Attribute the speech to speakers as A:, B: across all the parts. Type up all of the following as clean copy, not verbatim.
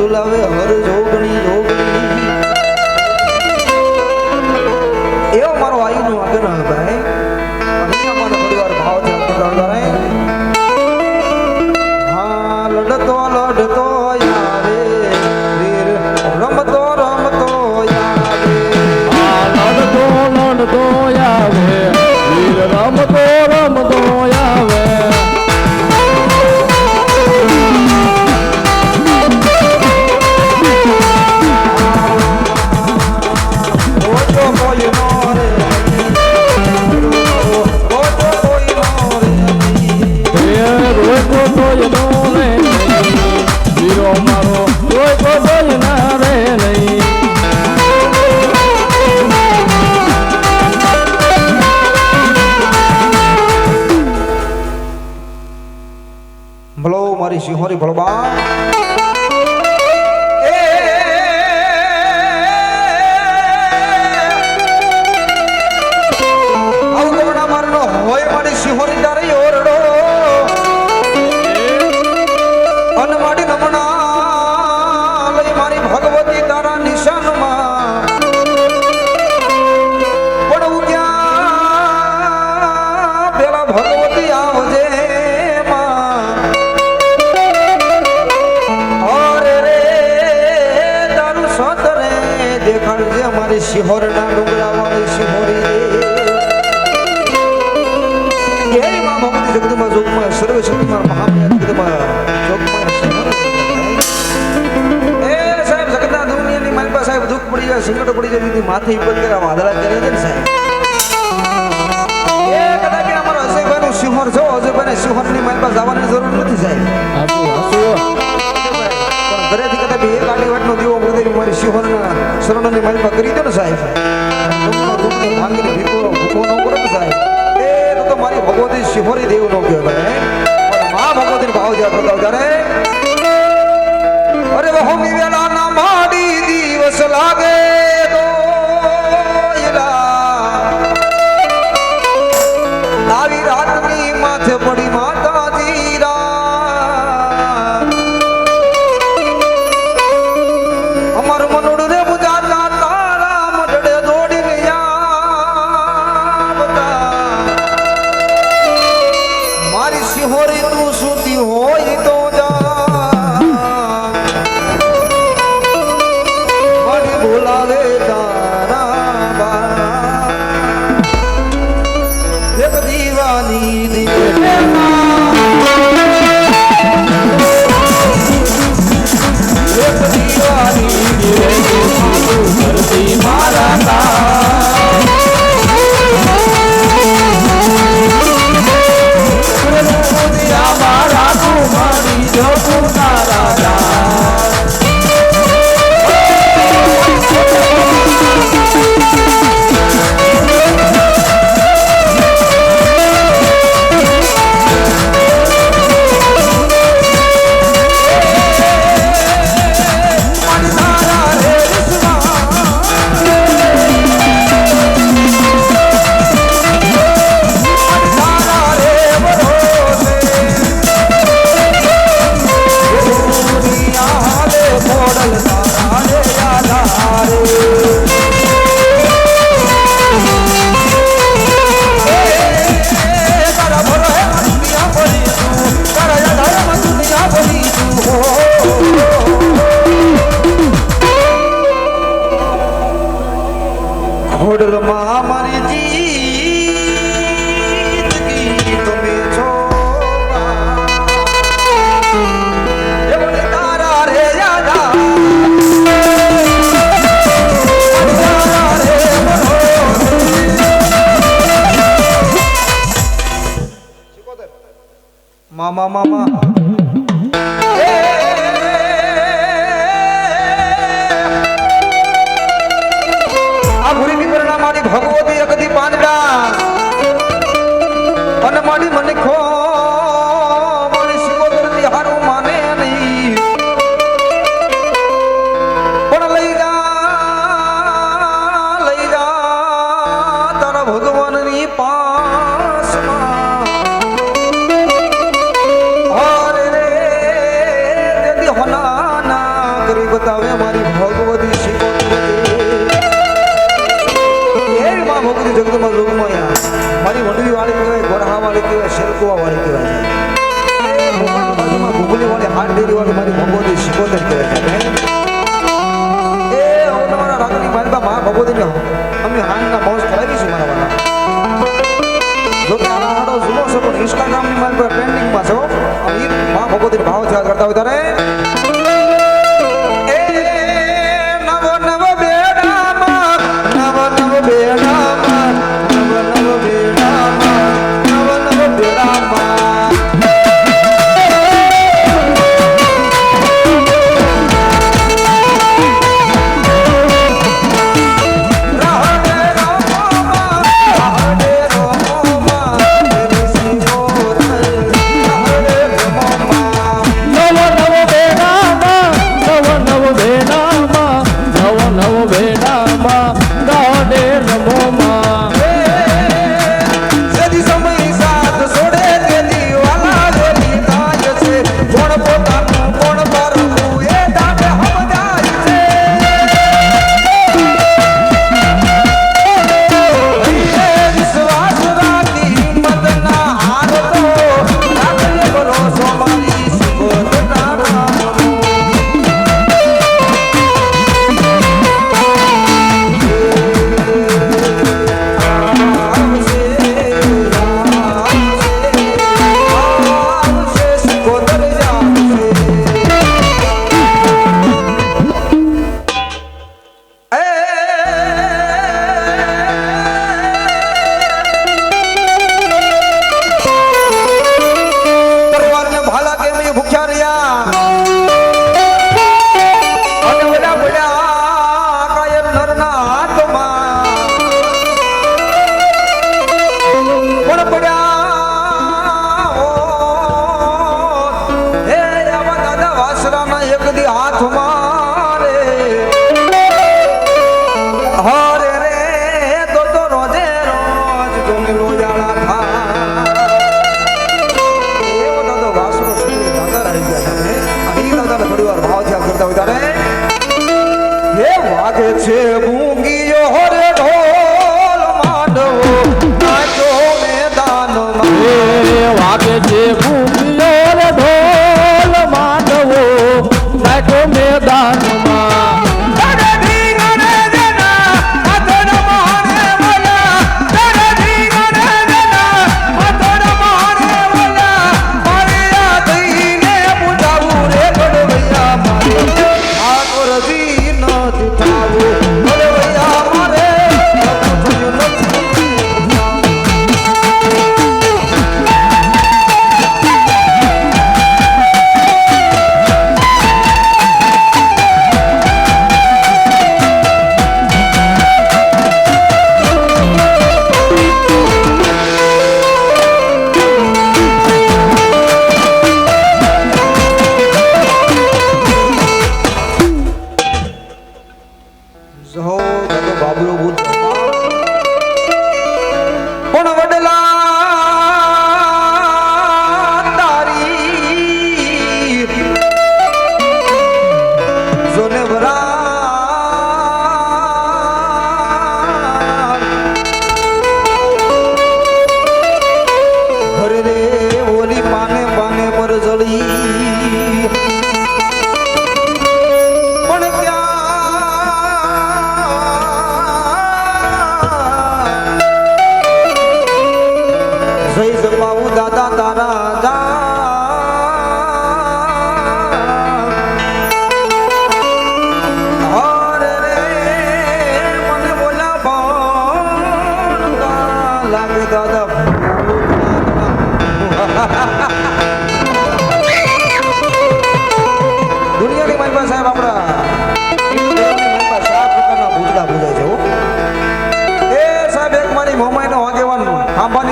A: ઝુલાવે હર જોગણી જોગણી એવો મારો આયુનો આગળ ભાઈ અહીંયા મારો પરિવાર ભાવ છે હા લડતો લડતો આવે વીર રમતો રમતો આવે
B: હા લડતો લડતો આવે વીર રમતો રમતો આવે
A: ભલો મારી સિંહોરી ભળબા હોય મારી સિંહોરી તારે ઓરડો અન મારી નમણા લઈ મારી ભગવતી તારા નિશાનમાં પણ ઉગ્યા પેલા ભગવતી આવજે દેખાડજે અમારી શિહોરના ડુંગરા વાળી શિહોરી હે માં ભગવતી જગદંબા જોગમાં સર્વ શક્તિમાન મહામાયા જગદંબા જોગમાં એ સાહેબ જગતના દુનિયાની મારી પાસે સાહેબ દુઃખ પડી જાય સંકટ પડી જાય દીદી માથે હિંમત કર્યા વાદળા કરે છે ને સાહેબ એ કદાચ અમારો અજયભાઈનું શિહોર છો અજયભાઈને શિહોરની મારી પાસે જવાની જરૂર નથી સાહેબ ઘરેથી કદાચ એક આડી વાટનો દીવો મૃદય મારી શિહોરના શરણોની મારી પાસે કરી દો ને સાહેબ ભાંગીને ભૂખો ન કરો ને સાહેબ એ તો મારી ભગવતી શિહોરી દેવ નો કહેવાય પણ મા ભગવતી ભાવ જ્યાં પ્રતાપ ત્યારે અરે વહોમી વેલા ના માડી દિવસ લાગે તો આવી રાતની માથે પડી માતાજી અમાર મનોડ રે બુજાતા તારા મઢડે દોડીને આવતા મારી સિંહોરી તું સુતી હોય તો જા મારી બોલાવે તારા બા એક દીવાની દીવે ઘોડરમાં મારી જીતગી તમે છો તારા રે યાદા મામા મામા ભગવતી અગદી પાંદડા અને મારી મને ખો મારી શિકોતરથી હારું માને નહીં પણ લઈ જા તારા ભગવાનની પાસમાં ભગવતીને અમે હાંજના મોજ કરાવીશું મારા વાળા. જો કે આના હાડો જૂનો છે પણ ઇન્સ્ટાગ્રામની મારી પર ટ્રેન્ડિંગમાં છે હો. અને ઈ માં ભગવતીને ભાવ યાદ કરતા હોય ત્યારે એ નવ નવ બેડામાં નવ નવ બેડામાં નવ નવ બેડામાં નવ નવ બેડામાં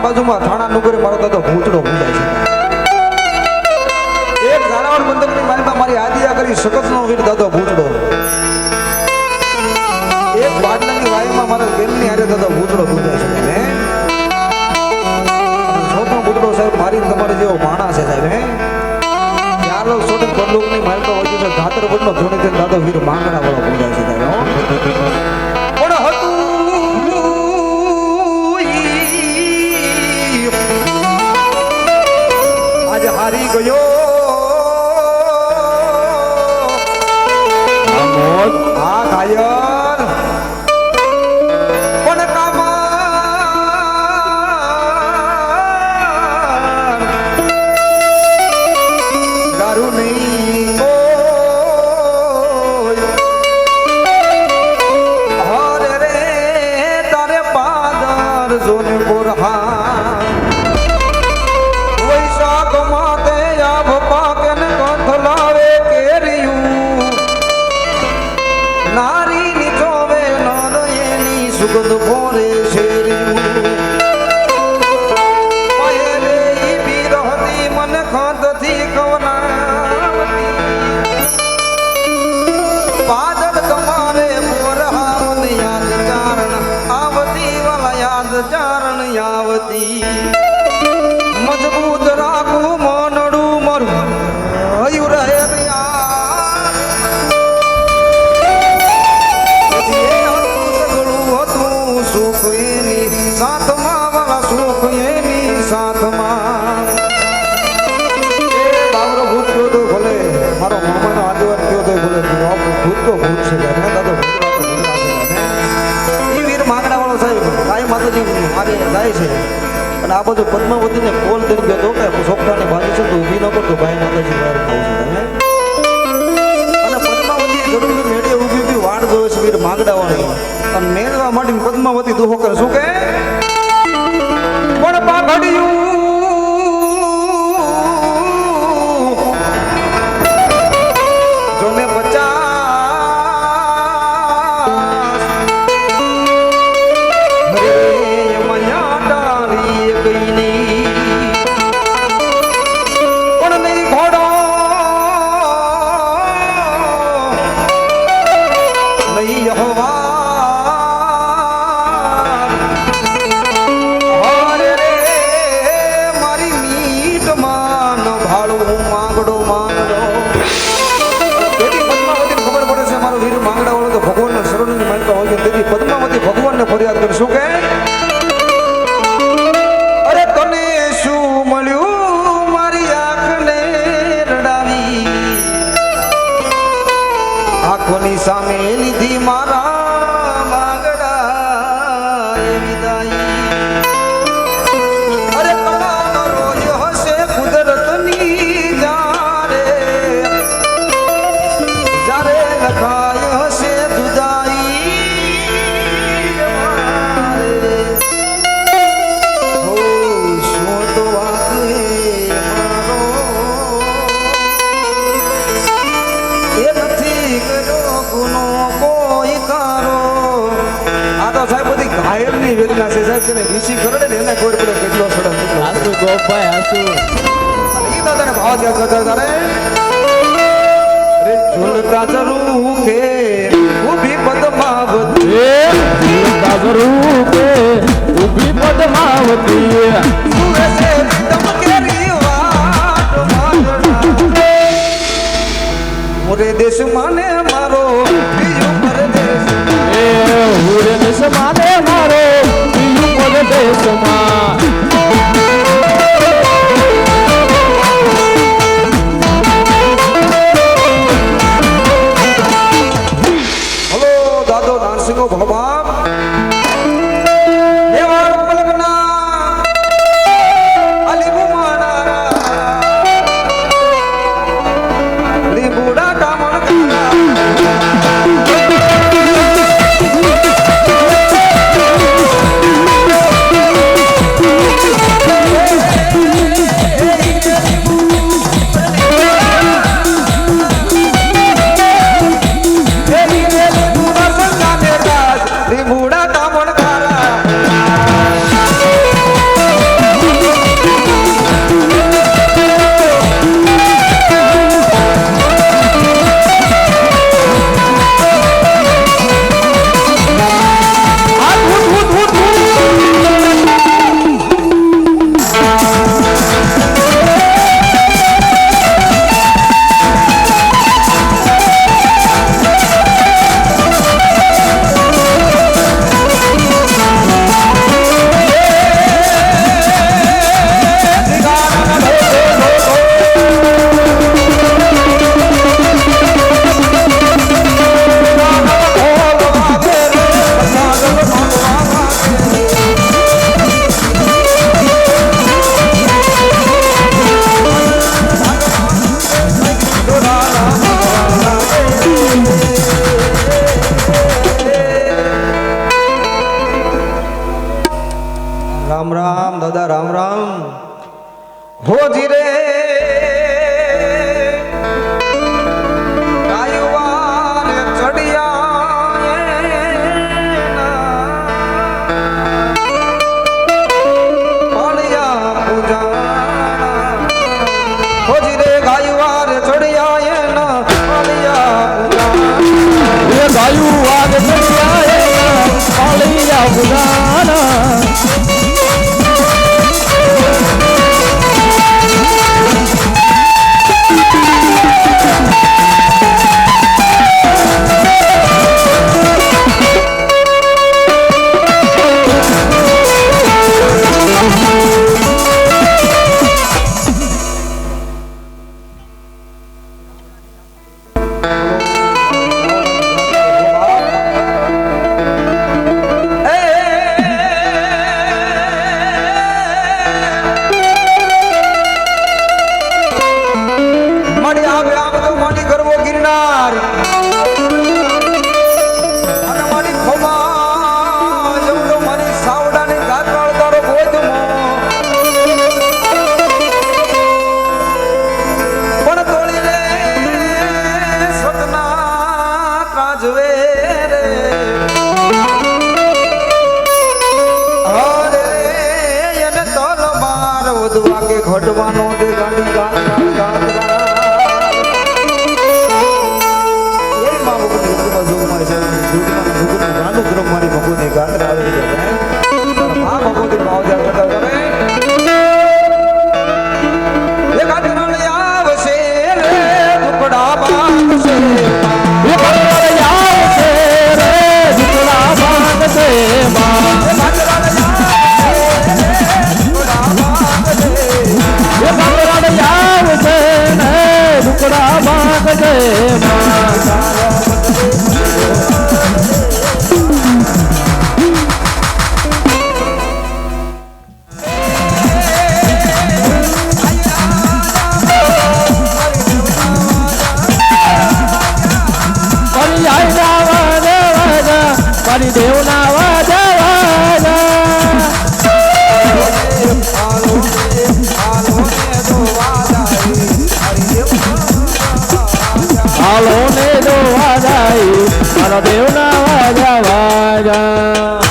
B: બાજુમાં થાણા નુગરે મારો દાદો ભૂતડો પૂજાય છે. એક ઝાલાવાડ બંદરની માલમાં મારી આદિયા કરી સખતનો વીર દાદો ભૂતડો. એક બાદલાની વાયુમાં મારા બેનની હારે દાદો ભૂતડો પૂજાય છે. ને છોટો ભૂતડો સાહેબ મારી તમારે જેવો માણસ છે સાહેબ. હે ચાલો છોટે બંદૂકની માલ તો હોય છે ધાતર બદનો ધોણે તે દાદો વીર માંગણા વાળો પૂજાય છે સાહેબ. પણ હતું હારી ગયો આ ઘાયલ
A: દૂધ ભોરે શેરી પહેરે ઈ બિરહતી મન ખંતથી કવનાવતી પાદળ તમારે પોરહાવન યાદ ચારણ આવતી વાલા યાદ ચારણ આવતી મજબૂત રાખું મનડું મારું હયું રહે સુખ એની સાથમાં વાલા સુખ એની સાથમાં બાબરો ભૂત કયો તો ભલે મારો મામાનો આગેવાન કયો તો ભલે ભૂત તો ભૂત છે દાદો એ વીર માંગડા વાળો સાહેબ ગાય માતાજી મારે જાય છે અને આ બધું પદ્માવતીને કોલ દઈ ગયો તો કે સોપડાની બાજુ છે તો ઊભી ન કરતો ભાઈ માતાજી બહાર ખાવું છે અને પદ્માવતી જરૂર મેળે ઊભી વાડ જોવે છે વીર માંગડા વાળી અને મેળવા માટે પદ્માવતી દુહો કરે શું કે પણ પાઘડિયું જોને 50 હરે મયા ડારી ગઈ નહીં પણ નહીં ઘોડો નહીં હવા પદ્માવતી ભગવાનને ફરિયાદ કરશું કે અરે તને શું મળ્યું મારી આંખને રડાવી આંખોની સામે લીધી મારા માંગડા વિદાય અરે કળાનો રોજ હશે કુદરતની જારે જારે લખાય હશે જુદાઈ વેદના છે સાહેબ કે વીસી કરડે ને એને ખબર પડે કેટલો સડક
C: હાસુ ગોપાઈ હાસુ
A: ઈ દાદાને ભાવ દે કરતા તારે રે ઝુલતા જરૂ કે ઊભી પદ્માવતી
C: ઝુલતા જરૂ કે ઊભી પદ્માવતી
A: સુરે સે તમ કેરી વાટ માંગણા મોરે દેશ માને મારો બીજો પરદેશ
C: હુરે દેશ માને મારો બીજું પરદેશમાં
A: હલો દાદો નારસિંહો ભગવાન રામ રામ દાદા રામ રામ હો જીરે ગાયુવાને ચડિયા
C: પાલિયા બુધાના
A: મારી આ વ્યાપ તો મારી ગરવો ગિરનાર અને મારી ખોમા જમડો મારી સાવડાની ગાતવાળ તારો ગોધમો પણ તોડી લે સતના ત્રાજવે રે અરે એને તલ માર વધવા કે ઘટવાનો દે ગાડી ગાત ગાત મારી ભગવતી ગાત્રા આવી જાય આ ભગવતી ભાવજા કરતા તમે એ ગાત્રા લઈ આવશે રે ટુકડા બાંધશે
C: એ ભગવાન આવશે રે ઝુકડા બાંધશે માં
A: એ ગાત્રા લઈ આવશે ટુકડા બાંધશે
C: એ ભગવાન આવશે ને ઝુકડા બાંધશે માં મારી દેવના વાજા હાલો ને જો વાજાઈ મારા દેવના વાજા વાજા